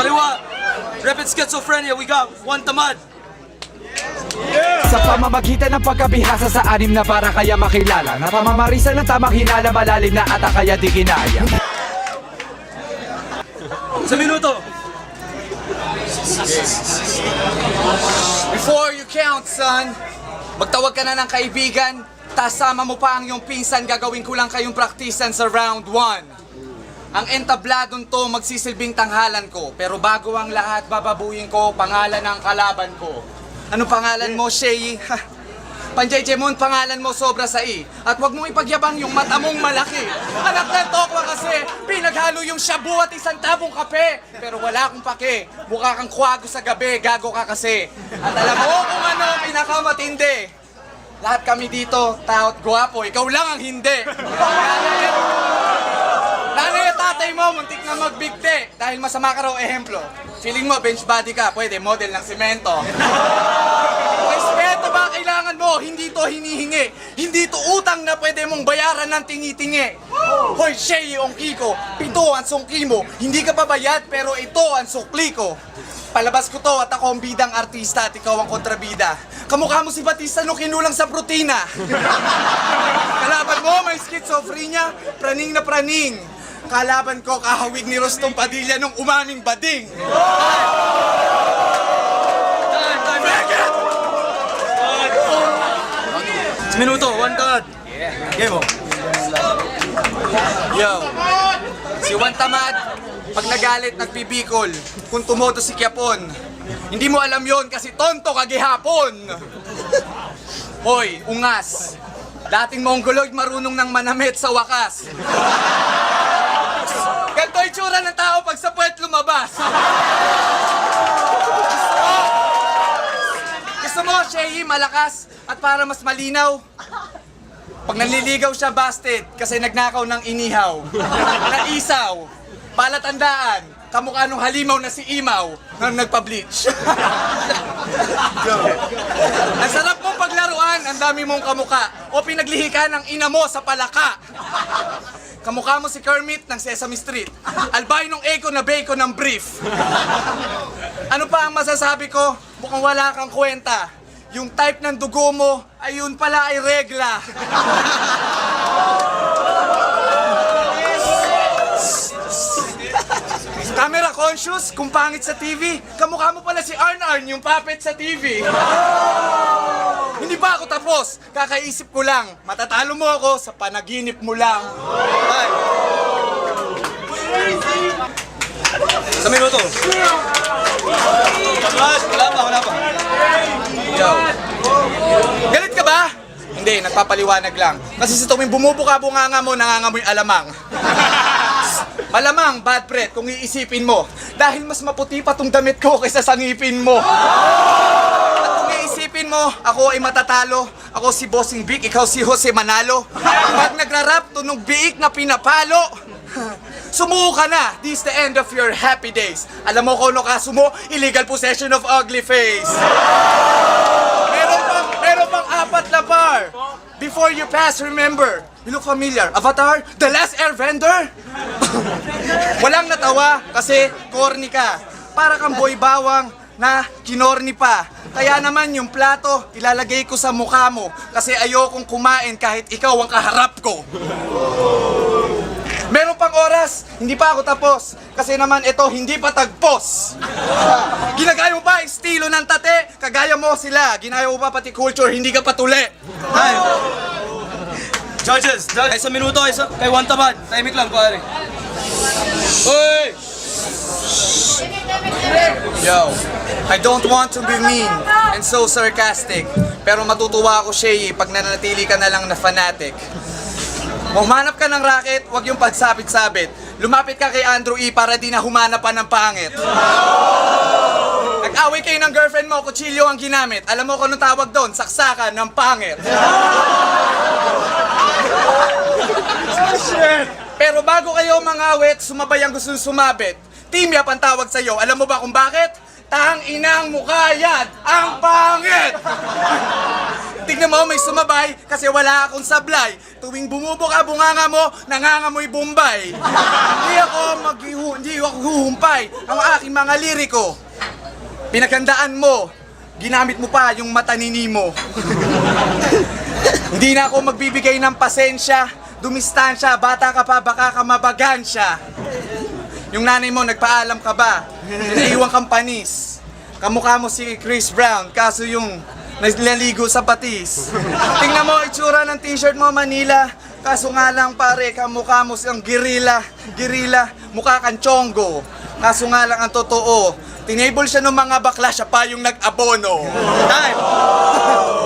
Kaliwa, Rapid Schizophrenia, we got One Tamad. Sa pamamagitan ng pagkabihasa sa anim na para kaya makilala, na pamamarisan ng tamang hinala, malalim na ata kaya di kinaya. Sa minuto. Before you count, son, magtawag ka na ng kaibigan, tas sama mo pa ang iyong pinsan, gagawin ko lang kayong praktisan sa round 1. Ang entabladong to magsisilbing tanghalan ko, pero bago ang lahat, bababuyin ko pangalan ng kalaban ko. Ano pangalan mo, Shay? Panjay-Jemon, pangalan mo sobra sa i. At wag mong ipagyabang yung mata mong malaki. Anak ng tokwa kasi, pinaghalo yung shabu at isang tabong kape. Pero wala akong pake, mukha kang kwago sa gabi, gago ka kasi. At alam mo kung ano ang pinakamatindi. Lahat kami dito, taot gwapo, ikaw lang ang hindi. Nanay at tatay mo, muntik na magbigte dahil masama ka raw ehemplo. Feeling mo, bench body ka, pwede model ng simento. Respeto ba kailangan mo? Hindi to hinihingi. Hindi to utang na pwede mong bayaran ng tingi-tingi. Hoy, Shay, yung kiko, 7 ang sungki mo. Hindi ka babayad, pero ito ang sukli ko. Palabas ko to at ako ang bidang artista at ikaw ang kontrabida. Kamukha mo si Batista nung kinulang sa protina. Kalaban mo, may schizophrenia, praning na praning. Kalaban ko, kahawig ni Rostong Padilla nung umaming bading. Minuto, One Tamad. Game mo. Yo, si Juan Tamad, pag nagalit, nagpipikol. Kung tumoto si Quiapon, hindi mo alam yon kasi tonto ka gihapon. Hoy, ungas. Dating Mongoloid marunong ng manamit sa wakas. Ganto itsura ng tao pag sa puwet lumabas. Gusto mo, Shay, malakas at para mas malinaw? Pag nanliligaw siya, busted kasi nagnakaw ng inihaw. Naisaw. Palatandaan, kamukha nung halimaw na si Imaw nang nagpa-bleach. Ang sarap mong paglaruan, ang dami mong kamuka o pinaglihi ka ng ina mo sa palaka. Kamukha mo si Kermit ng Sesame Street. Albinong Echo na bacon ng brief. Ano pa ang masasabi ko? Mukhang wala kang kwenta. Yung type ng dugo mo, ayun pala ay regla. Camera conscious, kung pangit sa TV, kamukha mo pala si Arn, yung puppet sa TV. Hindi pa ako tapos, kakaisip ko lang, matatalo mo ako sa panaginip mo lang. Bye. Sa minuto. Wala pa. Yo. Galit ka ba? Hindi, nagpapaliwanag lang. Kasi sa tuwing bumubuka-bunganga mo, nangangamoy alamang. Malamang, bad breath, kung iisipin mo. Dahil mas maputi pa tong damit ko kaysa sa ngipin mo. At kung iisipin mo, ako ay matatalo. Ako si Bossing Vic, ikaw si Jose Manalo. Pag nagrarap, tunog biik na pinapalo. Sumuko ka na, this the end of your happy days. Alam mo kung ano kaso mo? Illegal possession of ugly face. Meron pang 4 na par. Before you pass, remember, you look familiar. Avatar, The Last Airbender? Walang natawa kasi corny ka. Para kang boy bawang na kinorni pa. Kaya naman yung plato, ilalagay ko sa mukha mo kasi ayokong kumain kahit ikaw ang kaharap ko. Meron pang oras, hindi pa ako tapos. Kasi naman ito, hindi pa tagpos. Ginagaya mo ba estilo ng tate? Kagaya mo sila. Ginaya mo ba pati culture, hindi ka patuli. Time. Judges, sa minuto, kay One Tamad. Timing lang, pare. Uy! Yo, I don't want to be mean and so sarcastic. Pero matutuwa ako, Shay, pag nanatili ka na lang na fanatic. Humanap ka ng racket, wag yung pagsabit-sabit. Lumapit ka kay Andrew E. para di na humanap pa ng pangit. Nag-away kayo ng girlfriend mo, kutsilyo ang ginamit. Alam mo kung anong tawag doon? Saksakan ng pangit. Pero bago kayo mangawit, sumabay ang gusto sumabit. Team Yap ang tawag sa'yo. Alam mo ba kung bakit? Tang inang mukha yan, ang pangit! Tignan Tingnan mo, may sumabay kasi wala akong sablay. Tuwing bumubuka bunganga mo, nangangamoy Bombay. Hindi ako huhumpay ang aking mga liriko. Pinaghandaan mo, ginamit mo pa yung mata ni Nemo. Hindi na ako magbibigay ng pasensya, dumistansya, bata ka pa, baka ka mabagansya. Yung nanay mo, nagpaalam ka ba? Naiiwan kang panis. Kamukha mo si Chris Brown, kaso yung naliligo sa patis. Tingnan mo itsura ng t-shirt mo, Manila. Kaso nga lang pare, kamukha mo siyang gorilla. Mukha kang chongo. Kaso nga lang ang totoo, tinable siya ng mga bakla, siya pa yung nag-abono. Time!